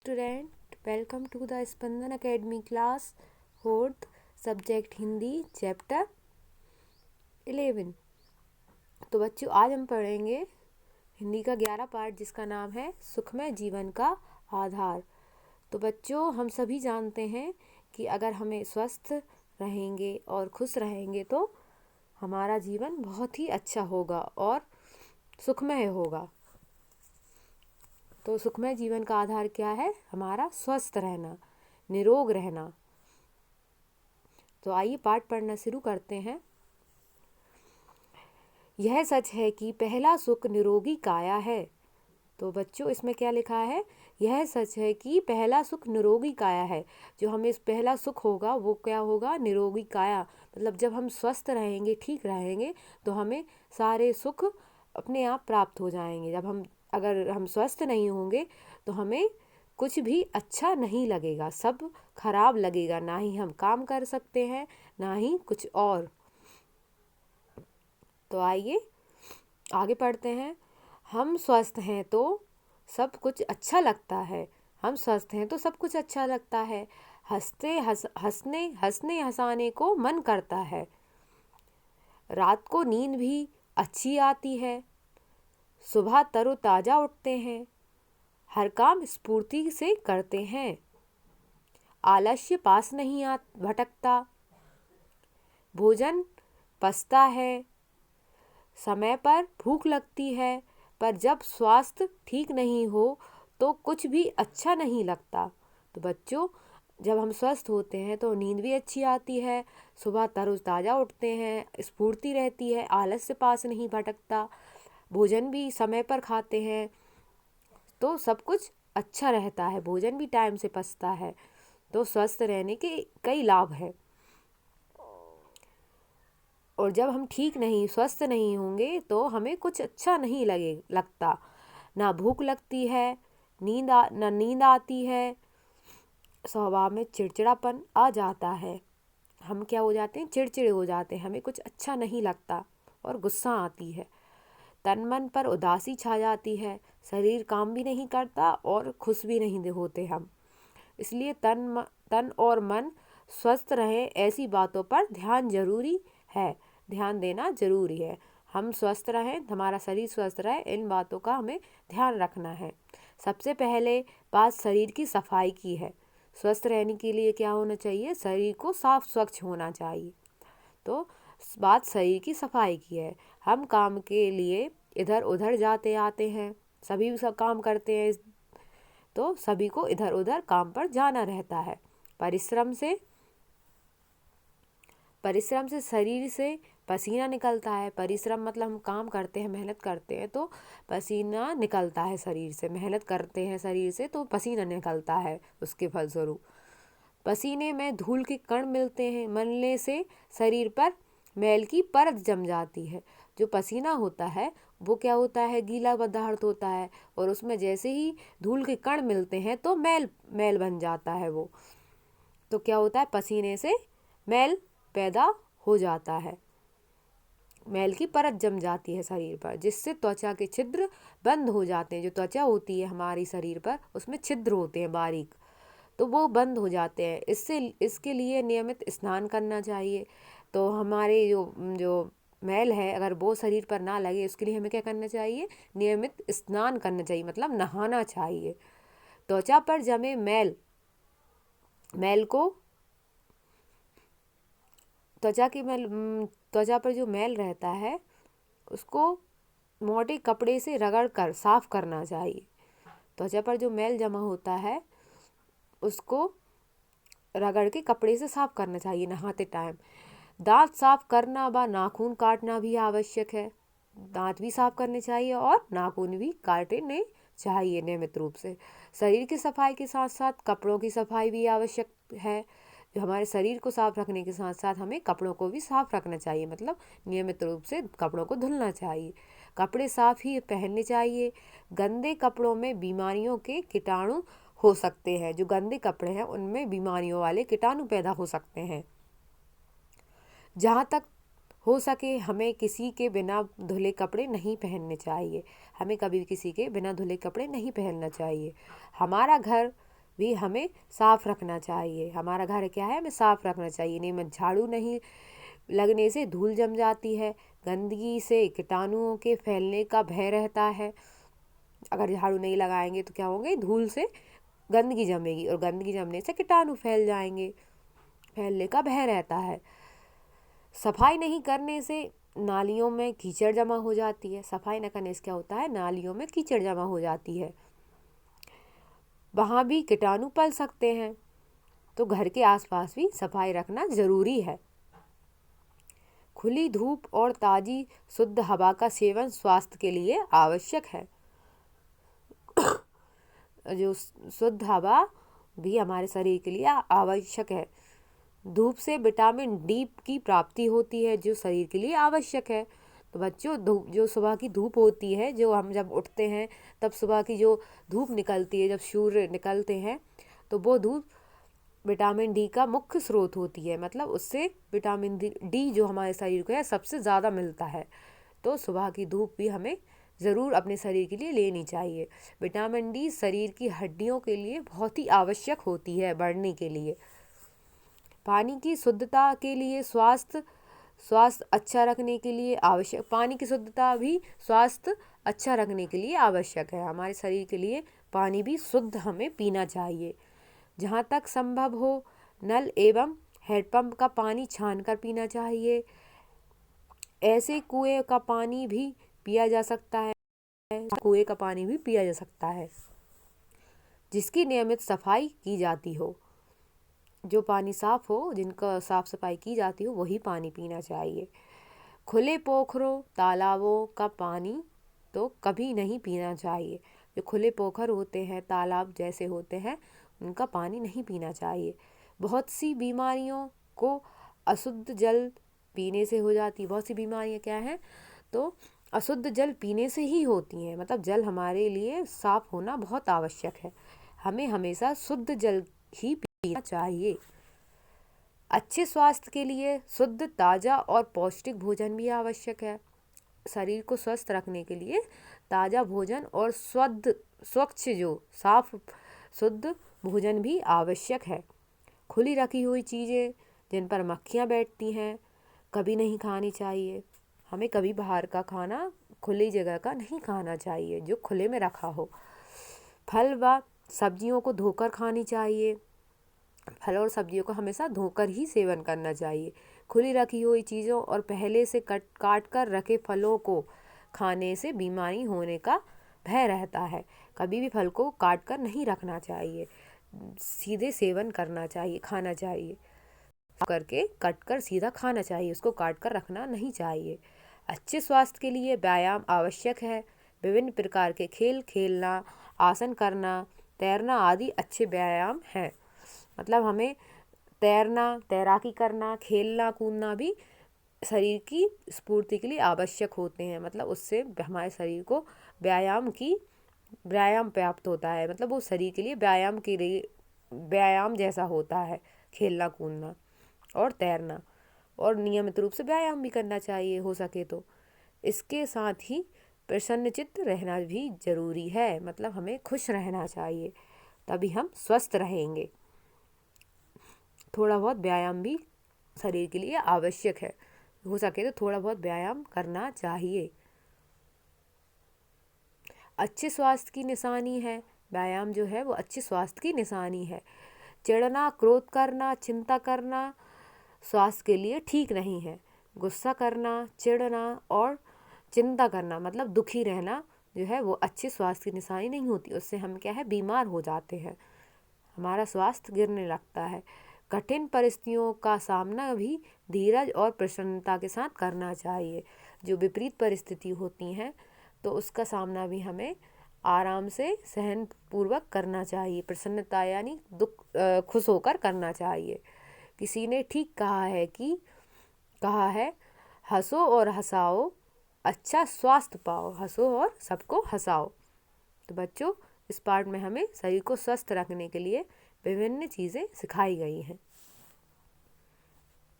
Student, welcome to the Spandan academy class 4th subject Hindi chapter 11। तो बच्चों, आज हम पढ़ेंगे हिंदी का 11 पार्ट जिसका नाम है सुखमय जीवन का आधार। तो बच्चों, हम सभी जानते हैं कि अगर हमें स्वस्थ रहेंगे और खुश रहेंगे तो हमारा जीवन बहुत ही अच्छा होगा और सुखमय होगा। तो सुखमय जीवन का आधार क्या है? हमारा स्वस्थ रहना, निरोग रहना। तो आइए पाठ पढ़ना शुरू करते हैं। यह सच है कि पहला सुख निरोगी काया है। तो बच्चों, इसमें क्या लिखा है? यह सच है कि पहला सुख निरोगी काया है। जो हमें पहला सुख होगा वो क्या होगा? निरोगी काया। मतलब जब हम स्वस्थ रहेंगे, ठीक रहेंगे, तो हमें सारे सुख अपने आप प्राप्त हो जाएंगे। अगर हम स्वस्थ नहीं होंगे तो हमें कुछ भी अच्छा नहीं लगेगा, सब खराब लगेगा। ना ही हम काम कर सकते हैं, ना ही कुछ और। तो आइए आगे पढ़ते हैं। हम स्वस्थ हैं तो सब कुछ अच्छा लगता है। हम स्वस्थ हैं तो सब कुछ अच्छा लगता है। हंसने हंसाने को मन करता है। रात को नींद भी अच्छी आती है। सुबह तरोताजा उठते हैं। हर काम स्फूर्ति से करते हैं। आलस्य पास नहीं भटकता। भोजन पचता है। समय पर भूख लगती है। पर जब स्वास्थ्य ठीक नहीं हो तो कुछ भी अच्छा नहीं लगता। तो बच्चों, जब हम स्वस्थ होते हैं तो नींद भी अच्छी आती है, सुबह तरोताजा उठते हैं, स्फूर्ति रहती है, आलस्य पास नहीं भटकता, भोजन भी समय पर खाते हैं तो सब कुछ अच्छा रहता है, भोजन भी टाइम से पचता है। तो स्वस्थ रहने के कई लाभ हैं। और जब हम ठीक नहीं, स्वस्थ नहीं होंगे तो हमें कुछ अच्छा नहीं लगता। ना भूख लगती है, ना नींद आती है, स्वभाव में चिड़चिड़ापन आ जाता है। हम क्या हो जाते हैं? चिड़चिड़े हो जाते हैं, हमें कुछ अच्छा नहीं लगता और गुस्सा आती है। तन मन पर उदासी छा जाती है। शरीर काम भी नहीं करता और खुश भी नहीं होते हम। इसलिए तन और मन स्वस्थ रहे, ऐसी बातों पर ध्यान देना जरूरी है। हम स्वस्थ रहें, हमारा शरीर स्वस्थ रहे, इन बातों का हमें ध्यान रखना है। सबसे पहले बात शरीर की सफाई की है। स्वस्थ रहने के लिए क्या होना चाहिए? शरीर को साफ स्वच्छ होना चाहिए। तो बात शरीर की सफाई की है। हम काम के लिए इधर उधर जाते आते हैं, सभी सब काम करते हैं, तो सभी को इधर उधर काम पर जाना रहता है। परिश्रम से शरीर से पसीना निकलता है। परिश्रम मतलब हम काम करते हैं, मेहनत करते हैं तो पसीना निकलता है शरीर से। मेहनत करते हैं शरीर से तो पसीना निकलता है, उसके फलस्वरूप पसीने में धूल के कण मिलने से शरीर पर मैल की परत जम जाती है। जो पसीना होता है वो क्या होता है? गीला पदार्थ होता है, और उसमें जैसे ही धूल के कण मिलते हैं तो मैल बन जाता है वो। तो क्या होता है? पसीने से मैल पैदा हो जाता है, मैल की परत जम जाती है शरीर पर, जिससे त्वचा के छिद्र बंद हो जाते हैं। जो त्वचा होती है हमारी शरीर पर, उसमें छिद्र होते हैं बारीक, तो वो बंद हो जाते हैं। इसके लिए नियमित स्नान करना चाहिए। तो हमारे जो जो मैल है, अगर वो शरीर पर ना लगे, उसके लिए हमें क्या करना चाहिए? नियमित स्नान करना चाहिए, मतलब नहाना चाहिए। त्वचा पर जमे मैल को त्वचा पर जो मैल रहता है उसको मोटे कपड़े से रगड़ कर साफ करना चाहिए। त्वचा पर जो मैल जमा होता है उसको रगड़ के कपड़े से साफ करना चाहिए नहाते टाइम। दांत साफ करना व नाखून काटना भी आवश्यक है। दांत भी साफ करने चाहिए और नाखून भी काटने चाहिए नियमित रूप से। शरीर की सफाई के साथ साथ कपड़ों की सफाई भी आवश्यक है। जो हमारे शरीर को साफ रखने के साथ साथ हमें कपड़ों को भी साफ रखना चाहिए, मतलब नियमित रूप से कपड़ों को धुलना चाहिए। कपड़े साफ ही पहनने चाहिए। गंदे कपड़ों में बीमारियों के कीटाणु हो सकते हैं। जो गंदे कपड़े हैं उनमें बीमारियों वाले कीटाणु पैदा हो सकते हैं। जहाँ तक हो सके हमें किसी के बिना धुले कपड़े नहीं पहनने चाहिए। हमें कभी किसी के बिना धुले कपड़े नहीं पहनना चाहिए। हमारा घर भी हमें साफ रखना चाहिए। हमारा घर क्या है, हमें साफ रखना चाहिए। नियमित झाड़ू नहीं लगने से धूल जम जाती है, गंदगी से कीटाणुओं के फैलने का भय रहता है। अगर झाड़ू नहीं लगाएंगे तो क्या होंगे, धूल से गंदगी जमेगी और गंदगी जमने से कीटाणु फैल जाएंगे, फैलने का भय रहता है। सफाई नहीं करने से नालियों में कीचड़ जमा हो जाती है। सफाई न करने से क्या होता है, नालियों में कीचड़ जमा हो जाती है, वहाँ भी कीटाणु पल सकते हैं। तो घर के आसपास भी सफाई रखना ज़रूरी है। खुली धूप और ताज़ी शुद्ध हवा का सेवन स्वास्थ्य के लिए आवश्यक है। जो शुद्ध हवा भी हमारे शरीर के लिए आवश्यक है। धूप से विटामिन डी की प्राप्ति होती है, जो शरीर के लिए आवश्यक है। तो बच्चों, धूप, जो सुबह की धूप होती है, जो हम जब उठते हैं तब सुबह की जो धूप निकलती है, जब सूर्य निकलते हैं, तो वो धूप विटामिन डी का मुख्य स्रोत होती है। मतलब उससे विटामिन डी जो हमारे शरीर को है सबसे ज़्यादा मिलता है। तो सुबह की धूप भी हमें ज़रूर अपने शरीर के लिए लेनी चाहिए। विटामिन डी शरीर की हड्डियों के लिए बहुत ही आवश्यक होती है बढ़ने के लिए। पानी की शुद्धता के लिए स्वास्थ्य अच्छा रखने के लिए आवश्यक, पानी की शुद्धता भी स्वास्थ्य अच्छा रखने के लिए आवश्यक है। हमारे शरीर के लिए पानी भी शुद्ध हमें पीना चाहिए। जहाँ तक संभव हो नल एवं हैंडपंप का पानी छानकर पीना चाहिए। ऐसे कुएं का पानी भी पिया जा सकता है, कुएं का पानी भी पिया जा सकता है जिसकी नियमित सफाई की जाती हो। जो पानी साफ हो, जिनका साफ सफाई की जाती हो, वही पानी पीना चाहिए। खुले पोखरों तालाबों का पानी तो कभी नहीं पीना चाहिए। जो खुले पोखर होते हैं, तालाब जैसे होते हैं, उनका पानी नहीं पीना चाहिए। बहुत सी बीमारियों को अशुद्ध जल पीने से हो जाती है। बहुत सी बीमारियां क्या हैं, तो अशुद्ध जल पीने से ही होती हैं। मतलब जल हमारे लिए साफ होना बहुत आवश्यक है। हमें हमेशा शुद्ध जल ही पीना चाहिए। अच्छे स्वास्थ्य के लिए शुद्ध, ताज़ा और पौष्टिक भोजन भी आवश्यक है। शरीर को स्वस्थ रखने के लिए ताज़ा भोजन और स्वच्छ जो साफ शुद्ध भोजन भी आवश्यक है। खुली रखी हुई चीज़ें जिन पर मक्खियाँ बैठती हैं कभी नहीं खानी चाहिए। हमें कभी बाहर का खाना, खुली जगह का नहीं खाना चाहिए जो खुले में रखा हो। फल व सब्जियों को धोकर खानी चाहिए। फल और सब्जियों को हमेशा धोकर ही सेवन करना चाहिए। खुली रखी हुई चीज़ों और पहले से काट कर रखे फलों को खाने से बीमारी होने का भय रहता है। कभी भी फल को काट कर नहीं रखना चाहिए, सीधे सेवन करना चाहिए, खाना चाहिए। करके कट कर सीधा खाना चाहिए, उसको काट कर रखना नहीं चाहिए। अच्छे स्वास्थ्य के लिए व्यायाम आवश्यक है। विभिन्न प्रकार के खेल खेलना, आसन करना, तैरना आदि अच्छे व्यायाम हैं। मतलब हमें तैराकी करना, खेलना कूदना भी शरीर की स्फूर्ति के लिए आवश्यक होते हैं। मतलब उससे हमारे शरीर को व्यायाम प्राप्त होता है। मतलब वो शरीर के लिए व्यायाम जैसा होता है खेलना कूदना और तैरना। और नियमित रूप से व्यायाम भी करना चाहिए हो सके तो। इसके साथ ही प्रसन्नचित्त रहना भी जरूरी है। मतलब हमें खुश रहना चाहिए, तभी हम स्वस्थ रहेंगे। थोड़ा बहुत व्यायाम भी शरीर के लिए आवश्यक है। हो सके तो थोड़ा बहुत व्यायाम करना चाहिए। अच्छे स्वास्थ्य की निशानी है व्यायाम, जो है वो अच्छे स्वास्थ्य की निशानी है। चिढ़ना, क्रोध करना, चिंता करना स्वास्थ्य के लिए ठीक नहीं है। गुस्सा करना, चिढ़ना और चिंता करना मतलब दुखी रहना जो है वो अच्छे स्वास्थ्य की निशानी नहीं होती। उससे हम क्या है, बीमार हो जाते हैं, हमारा स्वास्थ्य गिरने लगता है। कठिन परिस्थितियों का सामना भी धीरज और प्रसन्नता के साथ करना चाहिए। जो विपरीत परिस्थिति होती हैं तो उसका सामना भी हमें आराम से सहन पूर्वक करना चाहिए। प्रसन्नता यानी खुश होकर करना चाहिए। किसी ने ठीक कहा है हंसो और हंसाओ, अच्छा स्वास्थ्य पाओ। हंसो और सबको हंसाओ। तो बच्चों, इस पार्ट में हमें शरीर को स्वस्थ रखने के लिए विभिन्न चीज़ें सिखाई गई हैं।